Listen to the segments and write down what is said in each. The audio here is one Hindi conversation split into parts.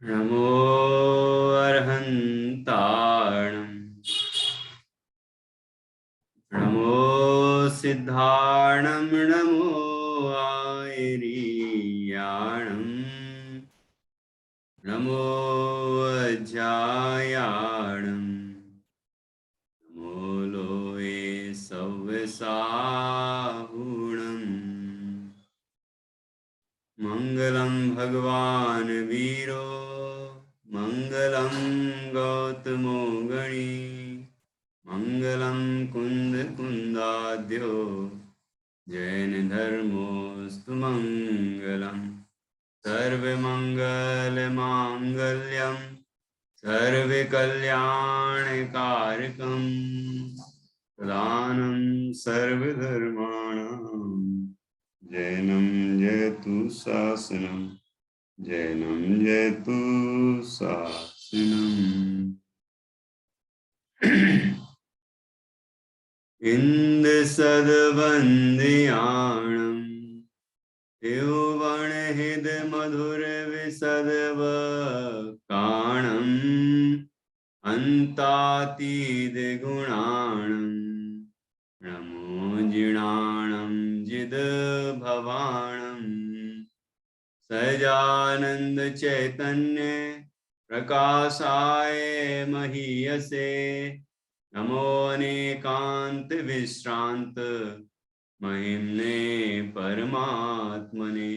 नमो अर्हन्ताणम् नमो सिद्धाणं नमो आयरीयाणम् नमो अज्जायाणम् नमो लोये सव्यसाहुणम् मङ्गलं भगवान् वीरो मङ्गलं गौतमो गणी मङ्गलं कुन्दकुन्दाद्यो जैनधर्मोऽस्तु मङ्गलम् सर्वमङ्गलमाङ्गल्यं सर्वकल्याणकारकं प्रदानं सर्वधर्माणां जैनं जयतु शासनं जैनं जयतु शासनम् इन्दसद्वन्द्याणम् यौवनहृद मधुर विशदवकाणम् अन्तातीत गुणाणम् नमो जिणाणं जिद भवाणम् सजानंद चैतन्य प्रकाशाय महीयसे नमो अनेकांत विश्रांत महिम्ने परमात्मने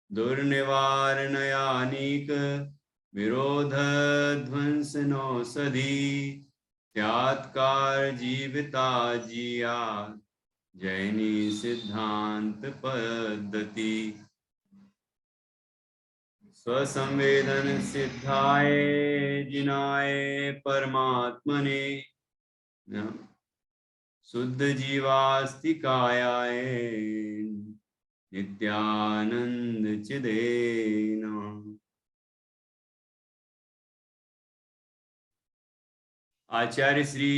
दुर्निवारणयानीक विरोध ध्वंसनौषधि त्यात्कार जीविता जिया जैनी सिद्धांत पद्धति स्वसंवेदन सिद्धाय जिनाय परमात्मने शुद्ध जीवास्तिकायाय नित्यानंद चिदे नमः। आचार्य श्री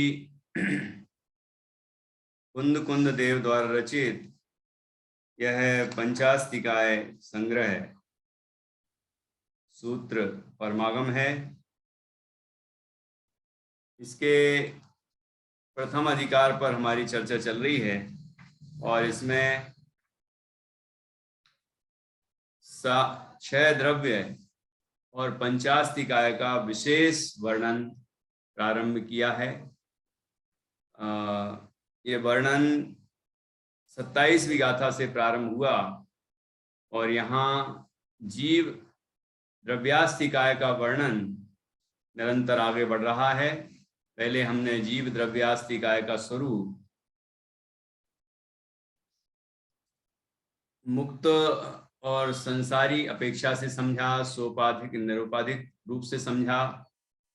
कुंद कुंद देव द्वारा रचित यह पंचास्तिकाय संग्रह सूत्र परमागम है। इसके प्रथम अधिकार पर हमारी चर्चा चल रही है और इसमें 6 द्रव्य और पंचास्तिकाय का विशेष वर्णन प्रारंभ किया है। ये वर्णन 27वीं गाथा से प्रारंभ हुआ और यहाँ जीव द्रव्यास्तिकाय का वर्णन निरंतर आगे बढ़ रहा है। पहले हमने जीव द्रव्यास्तिकाय का स्वरूप मुक्त और संसारी अपेक्षा से समझा, सोपाधिक निरुपाधिक रूप से समझा।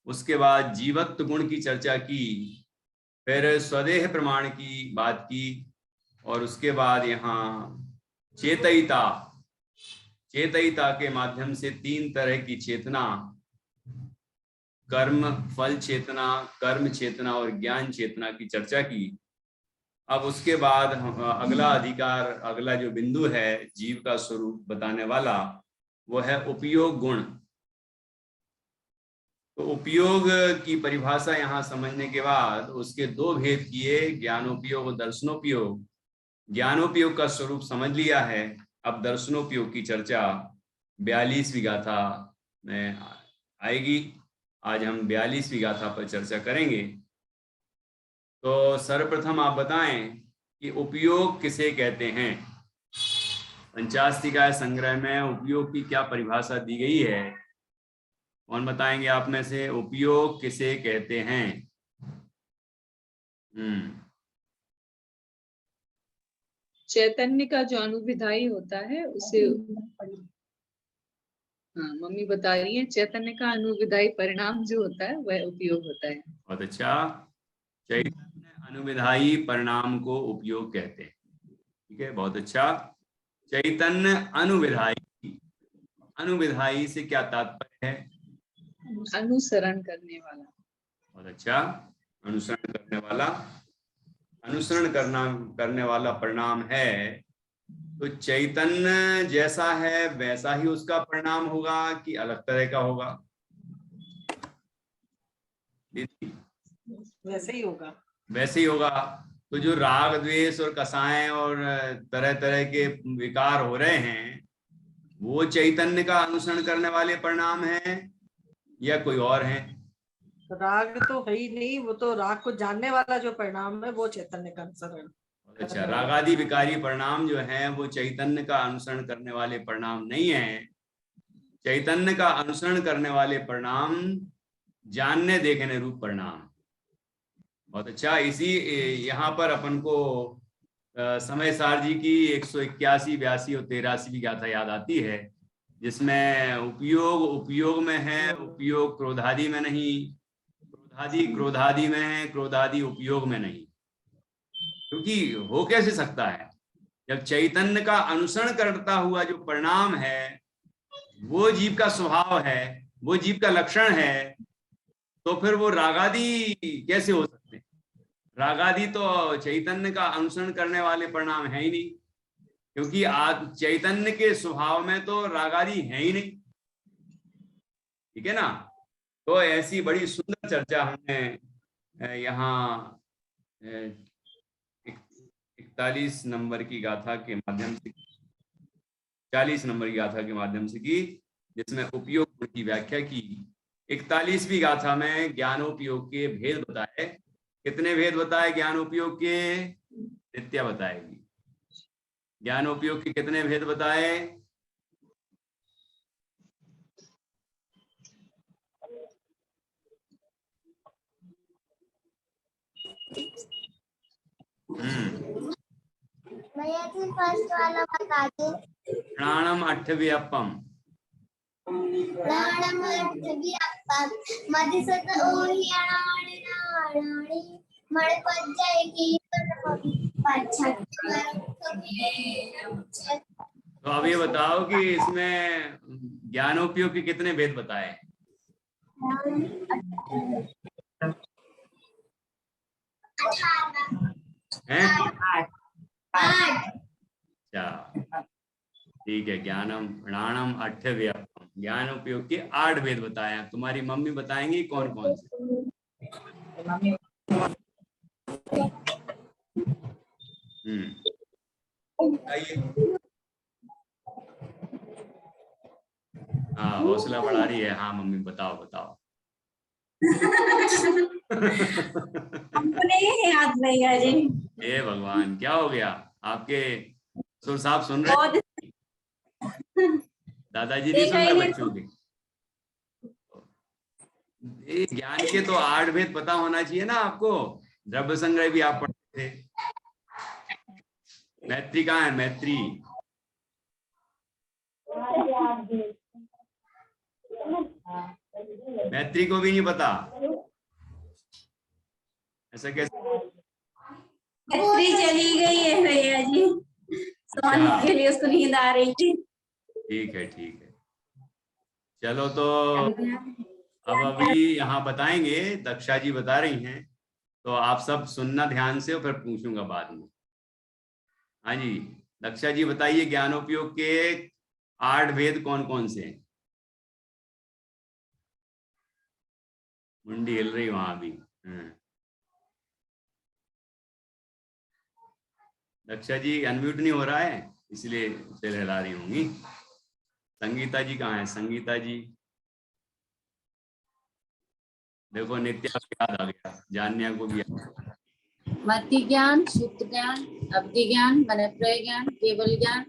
उसके बाद जीवत्व गुण की चर्चा की, फिर स्वदेह प्रमाण की बात की और उसके बाद यहाँ चेतयिता के माध्यम से 3 तरह की चेतना, कर्म फल चेतना, कर्म चेतना और ज्ञान चेतना की चर्चा की। अब उसके बाद अगला अधिकार, अगला जो बिंदु है जीव का स्वरूप बताने वाला, वो है उपयोग गुण। तो उपयोग की परिभाषा यहाँ समझने के बाद उसके 2 भेद किए, ज्ञानोपयोग और दर्शनोपयोग। ज्ञानोपयोग का स्वरूप समझ लिया है, अब दर्शनोपयोग की चर्चा 42वीं गाथा में आएगी। आज हम 42वीं गाथा पर चर्चा करेंगे। तो सर्वप्रथम आप बताएं कि उपयोग किसे कहते हैं। पंचास्तिकाय संग्रह में उपयोग की क्या परिभाषा दी गई है, कौन बताएंगे आप में से? उपयोग किसे कहते हैं? चैतन्य का जो अनुविधायी होता है उसे, हाँ मम्मी बता रही है, चैतन्य का अनुविधायी परिणाम जो होता है वह उपयोग होता है। बहुत अच्छा, चैतन्य अनुविधायी परिणाम को उपयोग कहते हैं। ठीक है, बहुत अच्छा। चैतन्य अनुविधायी, अनुविधायी से क्या तात्पर्य है? अनुसरण करने वाला। बहुत अच्छा, अनुसरण करने वाला। अनुसरण करने वाला परिणाम है तो चैतन्य जैसा है वैसा ही उसका परिणाम होगा कि अलग तरह का होगा? वैसे ही होगा। वैसे ही होगा। तो जो राग द्वेष और कसाएं और तरह तरह के विकार हो रहे हैं वो चैतन्य का अनुसरण करने वाले परिणाम हैं या कोई और हैं? राग तो है ही नहीं, वो तो राग को जानने वाला जो परिणाम है वो चैतन्य का अनुसरण। अच्छा, रागादि विकारी परिणाम जो है वो चैतन्य का अनुसरण करने वाले परिणाम नहीं है। चैतन्य का अनुसरण करने वाले परिणाम जानने देखने रूप परिणाम। बहुत अच्छा। इसी यहाँ पर अपन को समय सार जी की 181, 82 और 83 गाथा याद आती है, जिसमें उपयोग उपयोग में है, उपयोग क्रोधादि में नहीं, क्रोधादि क्रोधादि में है, क्रोधादि उपयोग में नहीं। क्योंकि हो कैसे सकता है, जब चैतन्य का अनुसरण करता हुआ जो परिणाम है वो जीव का स्वभाव है, वो जीव का लक्षण है, तो फिर वो रागादि कैसे हो सकते हैं? रागादि तो चैतन्य का अनुसरण करने वाले परिणाम है ही नहीं, क्योंकि चैतन्य के स्वभाव में तो रागादि है ही नहीं। ठीक है ना? तो ऐसी बड़ी सुंदर चर्चा हमने यहाँ 41 नंबर की गाथा के माध्यम से, 40 नंबर की गाथा के माध्यम से की, जिसमें उपयोग गुण की व्याख्या की। 41वीं गाथा में ज्ञानोपयोग के भेद बताए। कितने भेद बताए ज्ञानोपयोग के? नित्या बताएगी। ज्ञानोपयोग के कितने भेद बताए? भैया जी फर्स्ट वाला बता दो। प्राणम अठव्यपम। प्राणम अठव्यपम मदिसत ओहि अणाणि नाणाणि मणपज्जय की तो अब ये बताओ कि इसमें ज्ञानोपयोग के कितने भेद बताए हैं? 8। अच्छा, ठीक है। ज्ञानम प्राणम अठव्यपम, ज्ञान उपयोग के 8 भेद बताए हैं। तुम्हारी मम्मी बताएंगी कौन कौन से? हाँ, हौसला बढ़ा रही है। हाँ मम्मी बताओ बताओ। हमको नहीं याद भैया जी। हे भगवान, क्या हो गया? आपके सुर साहब सुन रहे हैं? दादाजी नहीं सुन रहे बच्चों के? ज्ञान के तो 8 भेद पता होना चाहिए ना आपको। द्रव्य संग्रह भी आप पढ़ते थे। मैत्री कहाँ है? मैत्री मैत्री को भी नहीं पता? ऐसा कैसे? मैत्री चली गई है भैया जी, सोने के लिए उसको नींद आ रही थी। ठीक है ठीक है, चलो। तो अब अभी यहाँ बताएंगे, दक्षा जी बता रही हैं, तो आप सब सुनना ध्यान से और फिर पूछूंगा बाद में। हाँ जी, दक्षा जी बताइए ज्ञानोपयोग के 8 भेद कौन कौन से हैं? मुंडी हिल रही वहां भी। दक्षा जी अनम्यूट नहीं हो रहा है, इसलिए सिर हिला रही होंगी। संगीता जी कहाँ है? संगीता जी देखो, नित्या को याद आ गया, जान्या को भी याद। मति ज्ञान, सुप्त ज्ञान, अवधि ज्ञान, मनप्रय ज्ञान, केवल ज्ञान,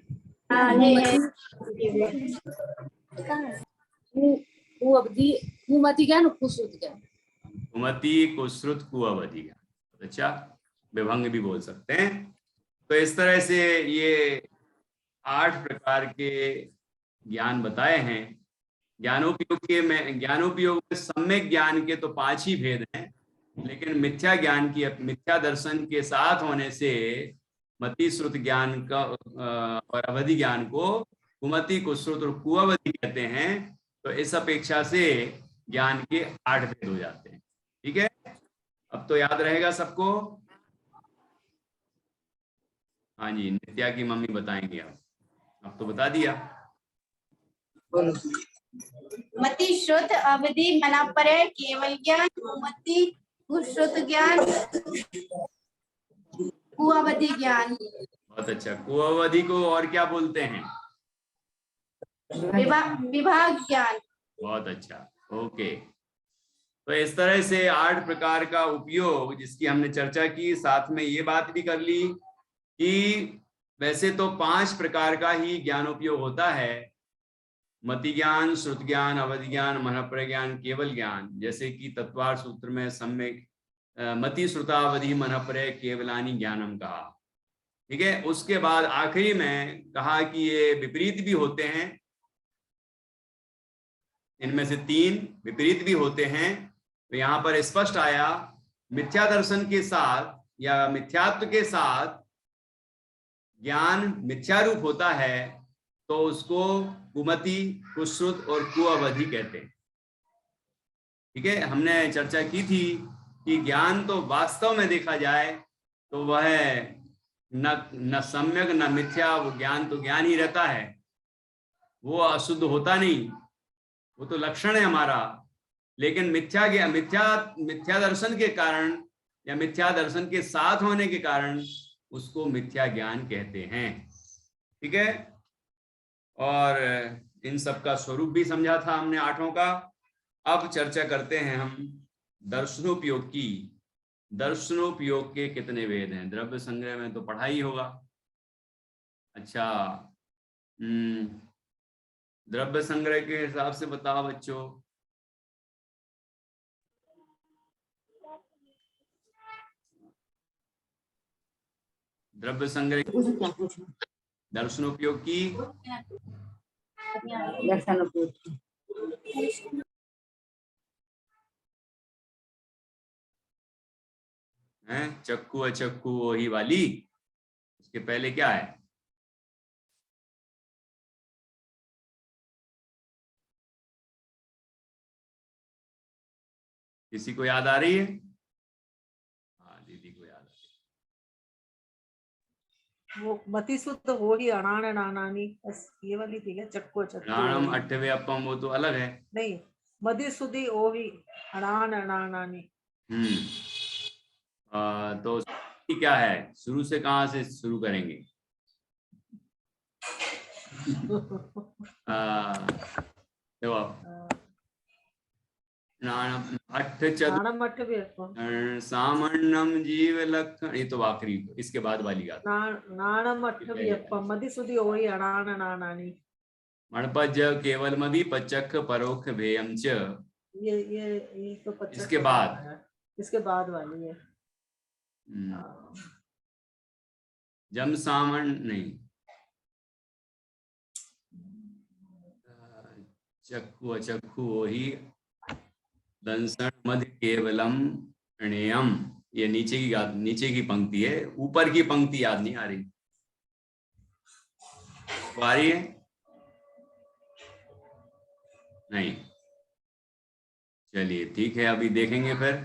कुमति ज्ञान, कुश्रुत ज्ञान। कुमति, कुश्रुत, कुअवधि ज्ञान। अच्छा, विभंग भी बोल सकते हैं। तो इस तरह से ये 8 प्रकार के ज्ञान बताए हैं। ज्ञानोपयोग में सम्यक ज्ञान के तो 5 ही भेद हैं, लेकिन मिथ्या ज्ञान की, मिथ्या दर्शन के साथ होने से मति श्रुत ज्ञान का और अवधि ज्ञान को कुमति, कुश्रुत और कुअवधि कहते हैं। तो इस अपेक्षा से ज्ञान के 8 भेद हो जाते हैं। ठीक है, अब तो याद रहेगा सबको। हाँ जी, नित्या की मम्मी बताएंगे आप। अब तो बता दिया। मति श्रुत अवधि मनपर्य केवल ज्ञान कुमति कुश्रुत ज्ञान कुअवधि ज्ञान। बहुत अच्छा। कुअवधि को और क्या बोलते हैं? विभाग ज्ञान। बहुत अच्छा, ओके। तो इस तरह से 8 प्रकार का उपयोग जिसकी हमने चर्चा की, साथ में ये बात भी कर ली कि वैसे तो 5 प्रकार का ही ज्ञानोपयोग होता है, मति ज्ञान, श्रुत ज्ञान, अवधि ज्ञान, मनःप्रय ज्ञान, केवल ज्ञान। जैसे कि तत्वार्थ सूत्र में सम्यक मति श्रुतावधि मनःप्रय केवलानि ज्ञानम कहा, ठीक है। उसके बाद आखिरी में कहा कि ये विपरीत भी होते हैं, इनमें से 3 विपरीत भी होते हैं। तो यहाँ पर स्पष्ट आया, मिथ्या दर्शन के साथ या मिथ्यात्व के साथ ज्ञान मिथ्या रूप होता है तो उसको कुमति, कुश्रुत और कुअवधि कहते हैं, ठीक है। हमने चर्चा की थी कि ज्ञान तो वास्तव में देखा जाए तो वह न सम्यक न मिथ्या, वो ज्ञान तो ज्ञान ही रहता है, वो अशुद्ध होता नहीं, वो तो लक्षण है हमारा। लेकिन मिथ्या दर्शन के कारण या मिथ्या दर्शन के साथ होने के कारण उसको मिथ्या ज्ञान कहते हैं, ठीक है। और इन सब का स्वरूप भी समझा था हमने 8 का। अब चर्चा करते हैं हम दर्शनोपयोग की। दर्शनोपयोग के कितने वेद हैं? द्रव्य संग्रह में तो पढ़ा ही होगा। अच्छा, द्रव्य संग्रह के हिसाब से बताओ बच्चों। द्रव्य संग्रह दर्शनोपयोग की है चक्कू अचक्कू वही वाली, उसके पहले क्या है? किसी को याद आ रही है? हाँ, दीदी को याद आ रही है। वो मति शुद्ध हो ही अणान नानानी, बस ये वाली थी क्या? चक्को चक्को प्राणम अट्ठवे अपम, वो तो अलग है। नहीं, मधि शुद्धि ओ ही अणान नानानी। तो क्या है? शुरू से कहाँ से शुरू करेंगे? देखो सामन्नम जीव लक्षण, ये तो आखिरी, इसके बाद वाली बात। नाणम अट्ठव्यपम मधि शुद्धि ओ ही अणान नानानी। मणपज केवल मदि पचक परोक्ष भेयम च, ये तो इसके बाद वाली है। जम सामन नहीं, चक्षु अचक्षु वही दंसन मद केवलम अणेयम। ये नीचे की पंक्ति है, ऊपर की पंक्ति याद नहीं आ रही। आ रही है? नहीं, चलिए ठीक है, अभी देखेंगे फिर।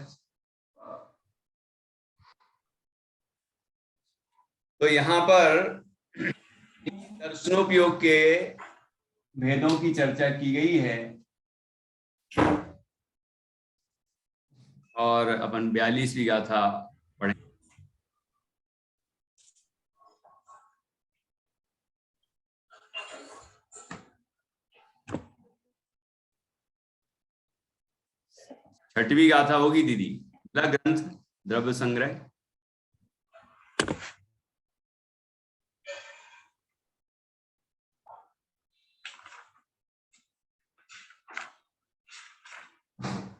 तो यहाँ पर दर्शनोपयोग के भेदों की चर्चा की गई है और अपन 42वीं गाथा पढ़े। छठवीं गाथा होगी दीदी, ग्रंथ द्रव्य संग्रह।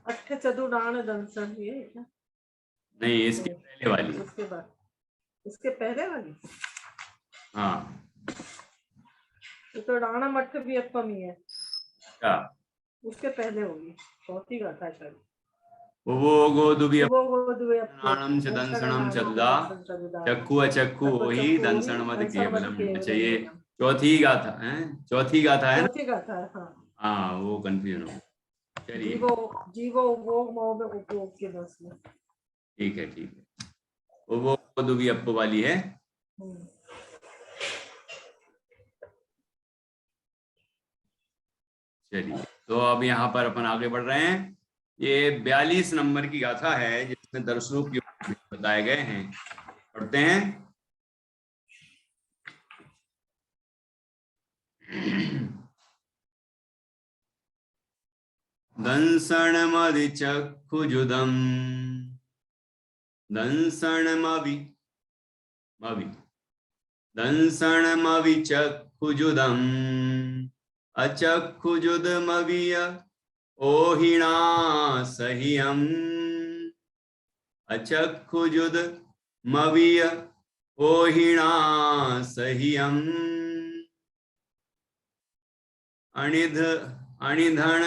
अट्ठ चतुर्णान दंसन ये क्या? नहीं, इसके पहले वाली। इसके पहले वाली। हाँ, तो राणा मठ भी अपम ही है क्या? उसके पहले होगी, चौथी गाथा शायद। वो गोदुभि अपनाणम च दंसनम चतुदा चक्कु अचक्कु वही दंसन मद केवलम। अच्छा, ये चौथी गाथा है, चौथी गाथा है। चौथी गाथा है, हाँ, वो कंफ्यूजन हो। चलिए, जीवो उपभोग मोह में उपयोग के बस में। ठीक है, ठीक है, वो गोदुभि अप वाली है। चलिए, तो अब यहाँ पर अपन आगे बढ़ रहे हैं। ये 42 नंबर की गाथा है जिसमें दर्शनोपयोग बताए गए हैं। पढ़ते हैं। दंसनमदिचक्षुजुदम् दंसनमविचक्षुजुदम् अचक्षुजुदमविय ओहिणा सह्यम् अचक्षुजुदमविय ओहिणा सह्यम् अनिधन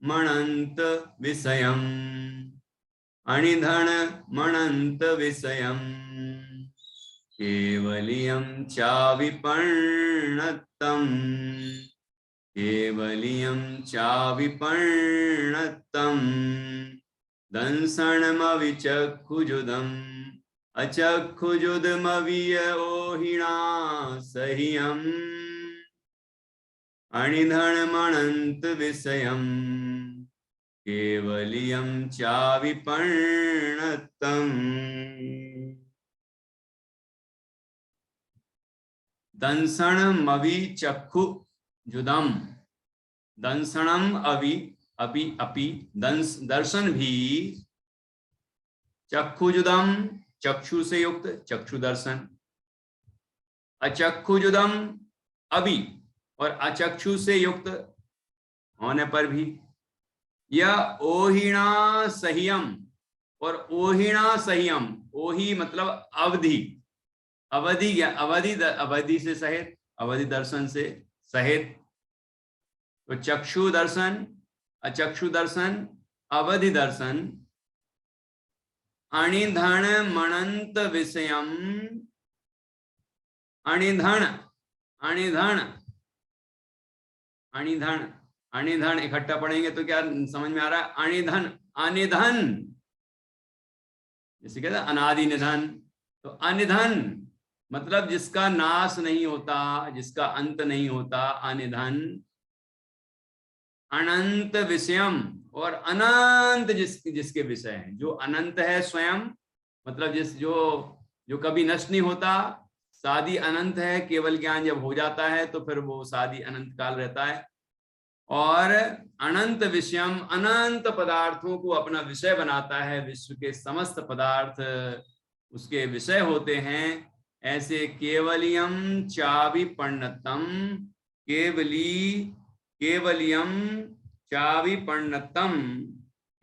मणंत विषयम् अनिधन मणंत विषयम् केवलियं चाविपर्णतम् दंसनमविचक्षुजुदम् अचक्षुजुदमविय ओहिणा सह्यम् अनिधनमनंत विषयम् केवलियं चाविपर्णतम्। दंसनमविचक्षुजुदम्, दंसनम अवि अपि अपि दर्शन भी, चक्षुजुदम चक्षु से युक्त चक्षु दर्शन, अचक्षुजुदम अवि और अचक्षु से युक्त होने पर भी, या ओहिणा सह्यम और ओहिणा सह्यम, ओहि मतलब अवधि, अवधि से सहित, अवधि दर्शन से सहित। तो चक्षु दर्शन, अचक्षु दर्शन, अवधि दर्शन, अनिधन मणंत विषयम, अनिधन अनिधन अनिधन अनिधन इकट्ठा पढ़ेंगे तो क्या समझ में आ रहा है? अनिधन, अनिधन जैसे कहते हैं अनादि निधन, तो अनिधन मतलब जिसका नाश नहीं होता, जिसका अंत नहीं होता, अनिधन। अनंत विषयम और अनंत जिसके विषय हैं, जो अनंत है स्वयं, मतलब जो कभी नष्ट नहीं होता। सादी अनंत है, केवल ज्ञान जब हो जाता है तो फिर वो सादी अनंत काल रहता है। और अनंत विषयम, अनंत पदार्थों को अपना विषय बनाता है, विश्व के समस्त पदार्थ उसके विषय होते हैं। ऐसे केवलियम चाविपर्णतम, केवलियम चाविपर्णतम,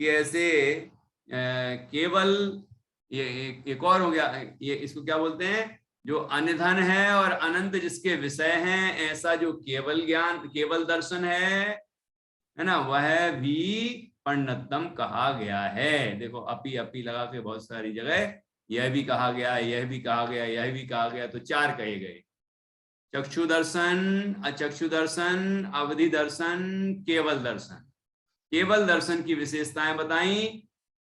कि ऐसे केवल, ये एक और हो गया, ये इसको क्या बोलते हैं, जो अनिधन है और अनंत जिसके विषय हैं, ऐसा जो केवल ज्ञान, केवल दर्शन है ना, वह भी पर्णतम कहा गया है। देखो अपी अपी लगा के बहुत सारी जगह यह भी कहा गया, यह भी कहा गया, यह भी कहा गया, तो 4 कहे गए। चक्षु दर्शन, अचक्षु दर्शन, अवधि दर्शन, केवल दर्शन। केवल दर्शन की विशेषताएं बताई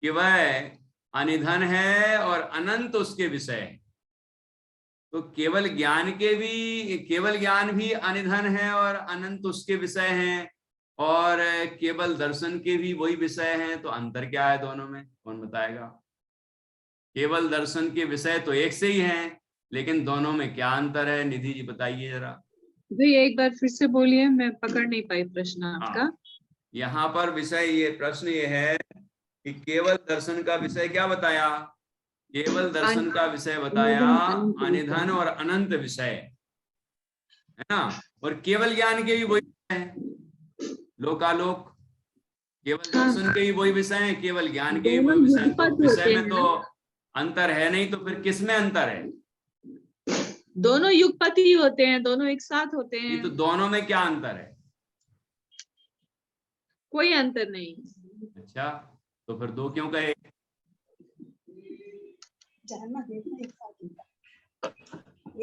कि वह अनिधन है और अनंत उसके विषय है। तो केवल ज्ञान भी अनिधन है और अनंत उसके विषय हैं, और केवल दर्शन के भी वही विषय हैं। तो अंतर क्या है दोनों में, कौन बताएगा? केवल दर्शन के विषय तो एक से ही हैं, लेकिन दोनों में क्या अंतर है? निधि जी बताइए जरा। जी एक बार फिर से बोलिए, मैं पकड़ नहीं पाई प्रश्न आपका। यहाँ पर विषय, ये प्रश्न ये है कि केवल दर्शन का विषय क्या बताया? केवल दर्शन का विषय बताया अनिधन और अनंत विषय, है ना। और केवल ज्ञान के भी वही विषय है, लोकालोक। केवल दर्शन के भी वही विषय है, केवल ज्ञान के भी वही विषय। तो विषय में तो अंतर है नहीं, तो फिर किस में अंतर है? दोनों युगपति होते हैं, दोनों एक साथ होते हैं। तो दोनों में क्या अंतर है? कोई अंतर नहीं। अच्छा, तो फिर 2 क्यों कहे?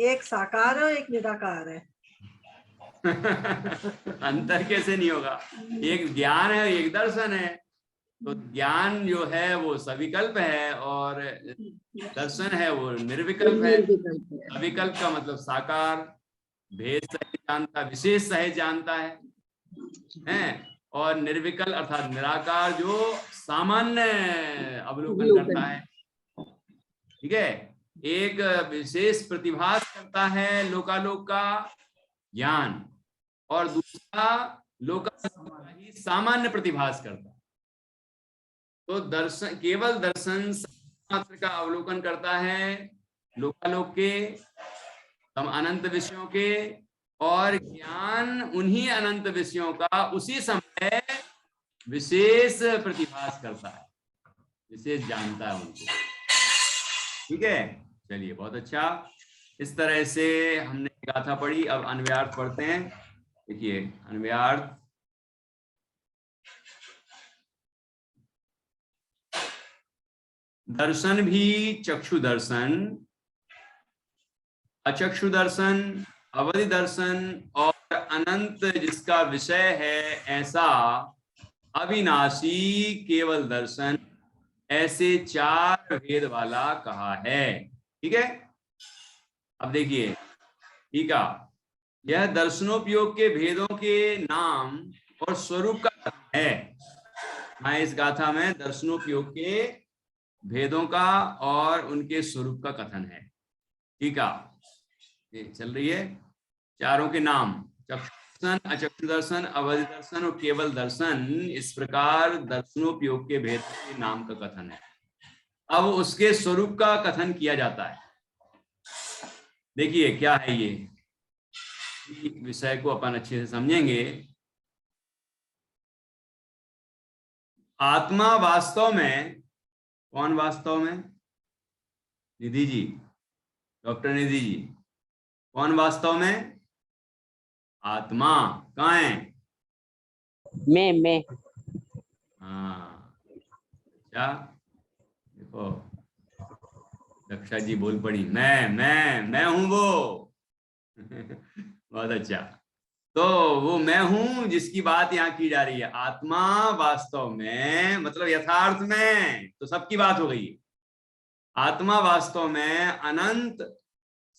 एक साकार है, एक निराकार है। अंतर कैसे नहीं होगा? एक ज्ञान है, एक दर्शन है। तो ज्ञान जो है वो सविकल्प है और दर्शन है वो निर्विकल्प है। सविकल्प का मतलब साकार, भेद सहित जानता, विशेष सहित जानता है। है, और निर्विकल अर्थात निराकार जो सामान्य अवलोकन करता है, ठीक है। एक विशेष प्रतिभास करता है लोकालोक का ज्ञान, और दूसरा लोकालोक का ही सामान्य प्रतिभास करता है। तो दर्शन, केवल दर्शन मात्र का अवलोकन करता है लोकालोक के अनंत विषयों के, और ज्ञान उन्हीं अनंत विषयों का उसी समय विशेष प्रतिभास करता है, विशेष जानता है उनको, ठीक है। चलिए, बहुत अच्छा। इस तरह से हमने गाथा पढ़ी। अब अन्वयार्थ पढ़ते हैं। देखिए, अन्वयार्थ दर्शन भी चक्षु दर्शन, अचक्षु दर्शन, अवधि दर्शन और अनंत जिसका विषय है ऐसा अविनाशी केवल दर्शन, ऐसे 4 भेद वाला कहा है, ठीक है। अब देखिए, ठीक है, यह दर्शनोपयोग के भेदों के नाम और स्वरूप का कथन है। मैं इस गाथा में दर्शनोपयोग के भेदों का और उनके स्वरूप का कथन है, ठीक है। ये चल रही है। चारों के नाम चक्षु दर्शन, अचक्षु दर्शन, अवधि दर्शन और केवल दर्शन, इस प्रकार दर्शनोपयोग के भेद के नाम का कथन है। अब उसके स्वरूप का कथन किया जाता है। देखिए क्या है ये विषय को अपन अच्छे से समझेंगे। आत्मा वास्तव में कौन? वास्तव में निधि जी, डॉक्टर निधि जी, कौन वास्तव में? आत्मा। कहाँ है? मैं। हाँ, अच्छा, देखो रक्षा जी बोल पड़ी, मैं हूं वो। बहुत अच्छा। तो वो मैं हूं जिसकी बात यहाँ की जा रही है, आत्मा वास्तव में, मतलब यथार्थ में तो सबकी बात हो गई। आत्मा वास्तव में अनंत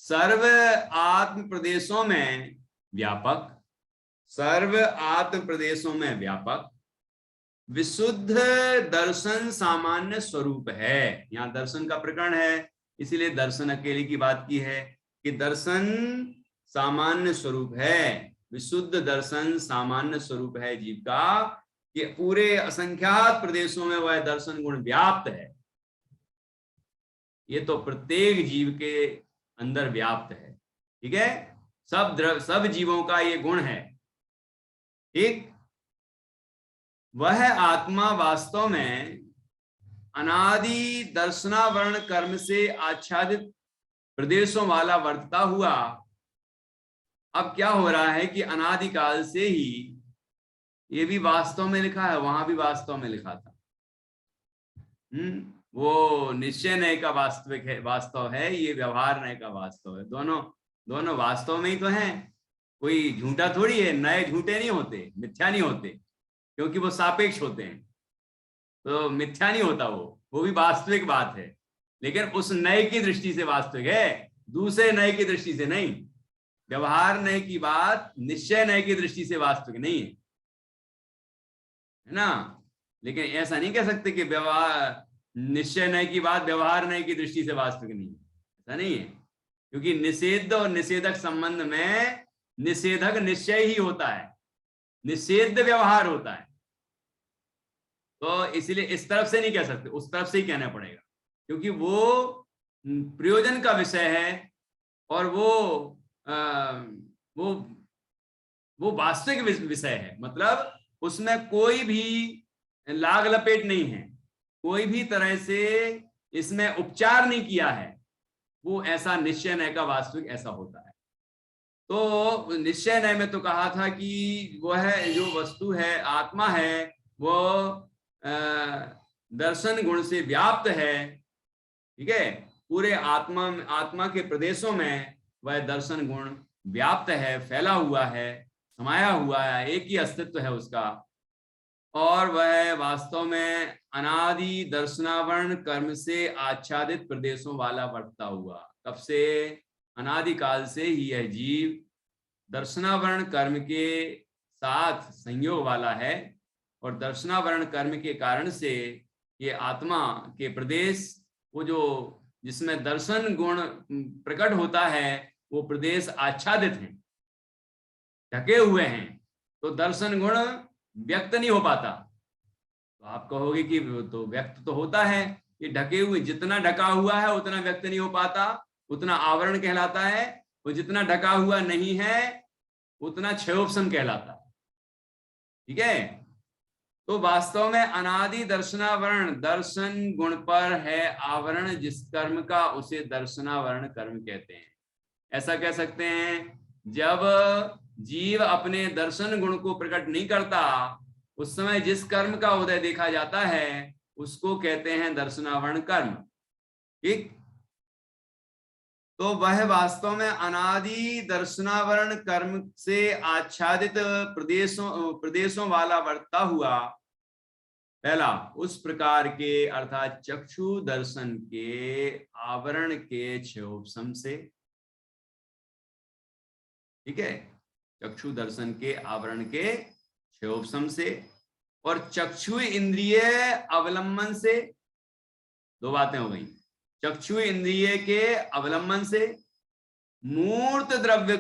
सर्व आत्म प्रदेशों में व्यापक, सर्व आत्म प्रदेशों में व्यापक विशुद्ध दर्शन सामान्य स्वरूप है। यहाँ दर्शन का प्रकरण है, इसीलिए दर्शन अकेले की बात की है कि दर्शन सामान्य स्वरूप है, विशुद्ध दर्शन सामान्य स्वरूप है जीव का, कि पूरे असंख्यात प्रदेशों में वह दर्शन गुण व्याप्त है। ये तो प्रत्येक जीव के अंदर व्याप्त है, ठीक है। सब जीवों का ये गुण है, ठीक। वह आत्मा वास्तव में अनादि दर्शनावरण कर्म से आच्छादित प्रदेशों वाला वर्तता हुआ, अब क्या हो रहा है कि अनादिकाल से ही ये भी वास्तव में लिखा है, वहां भी वास्तव में लिखा था। वो निश्चय नय का वास्तविक है, वास्तव है, ये व्यवहार नय का वास्तव है। दोनों वास्तव में ही तो हैं, कोई झूठा थोड़ी है। नए झूठे नहीं होते, मिथ्या नहीं होते, क्योंकि वो सापेक्ष होते हैं, तो मिथ्या नहीं होता। वो भी वास्तविक बात है, लेकिन उस नए की दृष्टि से वास्तविक है, दूसरे नए की दृष्टि से नहीं। व्यवहार नय की बात निश्चय नय की दृष्टि से वास्तविक नहीं है ना। लेकिन ऐसा नहीं कह सकते कि व्यवहार निश्चय नय की बात व्यवहार नय की दृष्टि से वास्तविक नहीं है, ऐसा नहीं है। क्योंकि निषेध और निषेधक संबंध में निषेधक निश्चय ही होता है, निषेध व्यवहार होता है। तो इसलिए इस तरफ से नहीं कह सकते, उस तरफ से ही कहना पड़ेगा, क्योंकि वो प्रयोजन का विषय है और वो वास्तविक विषय है। मतलब उसमें कोई भी लाग लपेट नहीं है, कोई भी तरह से इसमें उपचार नहीं किया है। वो ऐसा निश्चय नय का वास्तविक ऐसा होता है। तो निश्चय नय में तो कहा था कि वह जो वस्तु है, आत्मा है, वो दर्शन गुण से व्याप्त है, ठीक है। पूरे आत्मा के प्रदेशों में वह दर्शन गुण व्याप्त है, फैला हुआ है, समाया हुआ है, एक ही अस्तित्व है उसका। और वह वास्तव में अनादि दर्शनावरण कर्म से आच्छादित प्रदेशों वाला वर्तता हुआ। तब से अनादिकाल से ही यह जीव दर्शनावरण कर्म के साथ संयोग वाला है, और दर्शनावरण कर्म के कारण से ये आत्मा के प्रदेश, वो जो जिसमें दर्शन गुण प्रकट होता है, वो प्रदेश आच्छादित हैं, ढके हुए हैं, तो दर्शन गुण व्यक्त नहीं हो पाता। तो आप कहोगे कि तो व्यक्त तो होता है, ये ढके हुए, जितना ढका हुआ है उतना व्यक्त नहीं हो पाता, उतना आवरण कहलाता है, और जितना ढका हुआ नहीं है उतना क्षयोपशम कहलाता है। ठीक है, तो वास्तव में अनादि दर्शनावरण दर्शन गुण पर है आवरण, जिस कर्म का उसे दर्शनावरण कर्म कहते हैं। ऐसा कह सकते हैं, जब जीव अपने दर्शन गुण को प्रकट नहीं करता, उस समय जिस कर्म का उदय देखा जाता है उसको कहते हैं दर्शनावरण कर्म। ठीक, तो वह वास्तव में अनादि दर्शनावरण कर्म से आच्छादित प्रदेशों वाला वर्ता हुआ पहला उस प्रकार के अर्थात चक्षु दर्शन के आवरण के क्षयोपशम से। ठीक है, चक्षु दर्शन के आवरण के क्षयोपशम से, और चक्षु इंद्रिय अवलंबन से। दो बातें हो गई, चक्षु इंद्रिय के अवलंबन से मूर्त द्रव्य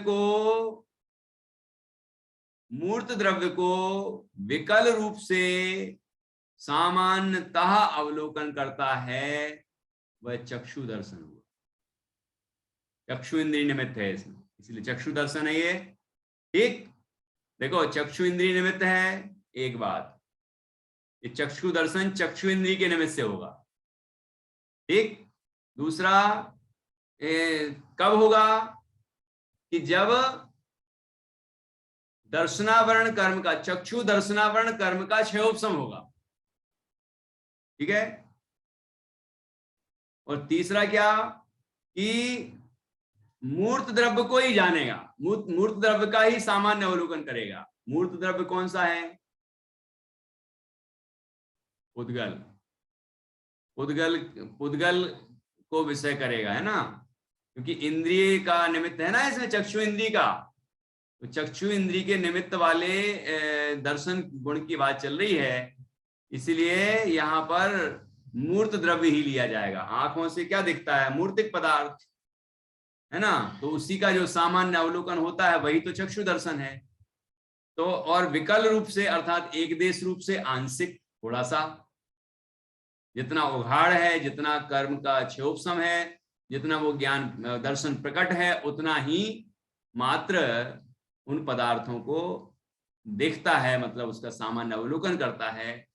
को विकल रूप से सामान्यतः अवलोकन करता है, वह चक्षु दर्शन हुआ। चक्षु इंद्रिय निमित्त है इसमें, इसलिए चक्षु दर्शन है ये। ठीक, देखो चक्षु इंद्रिय निमित्त है एक बात, ये चक्षु दर्शन चक्षु इंद्रिय के निमित्त से होगा। ठीक, दूसरा कब होगा कि जब दर्शनावरण कर्म का, चक्षु दर्शनावरण कर्म का क्षयोपशम होगा। ठीक है, और तीसरा क्या कि मूर्त द्रव्य को ही जानेगा, मूर्त द्रव्य का ही सामान्य अवलोकन करेगा। मूर्त द्रव्य कौन सा है? पुद्गल। पुद्गल को विषय करेगा, है ना, क्योंकि इंद्रिय का निमित्त है ना इसमें, चक्षु इंद्रिय का, तो चक्षु इंद्रिय के निमित्त वाले दर्शन गुण की बात चल रही है, इसलिए यहाँ पर मूर्त द्रव्य ही लिया जाएगा। आंखों से क्या दिखता है? मूर्तिक पदार्थ, है ना, तो उसी का जो सामान्य अवलोकन होता है वही तो चक्षु दर्शन है। तो और विकल रूप से अर्थात एक देश रूप से आंशिक, थोड़ा सा, जितना उघाड़ है, जितना कर्म का क्षयोपशम है, जितना वो ज्ञान दर्शन प्रकट है, उतना ही मात्र उन पदार्थों को देखता है, मतलब उसका सामान्य अवलोकन करता है,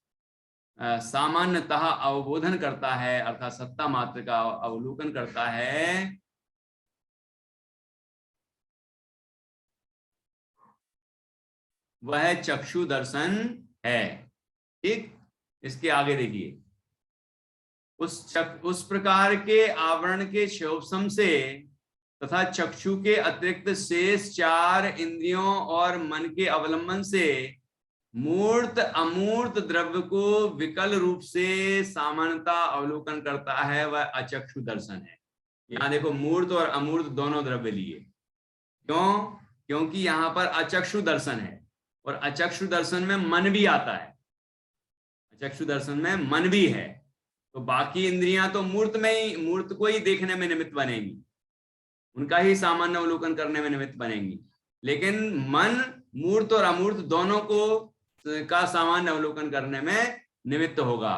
सामान्यतः अवबोधन करता है, अर्थात सत्ता मात्र का अवलोकन करता है। वह चक्षु दर्शन है। ठीक, इसके आगे देखिए, उस प्रकार के आवरण के क्षयोपशम से तथा चक्षु के अतिरिक्त शेष चार इंद्रियों और मन के अवलंबन से मूर्त अमूर्त द्रव्य को विकल रूप से सामान्यता अवलोकन करता है, वह अचक्षु दर्शन है। यहाँ देखो, मूर्त और अमूर्त दोनों द्रव्य लिए। क्यों? क्योंकि यहाँ पर अचक्षु दर्शन है, और अचक्षु दर्शन में मन भी आता है, अचक्षु दर्शन में मन भी है, तो बाकी इंद्रियां तो मूर्त में ही, मूर्त को ही देखने में निमित्त बनेंगी, उनका ही सामान्य अवलोकन करने में निमित्त बनेंगी, लेकिन मन मूर्त और अमूर्त दोनों को का सामान्य अवलोकन करने में निमित्त होगा।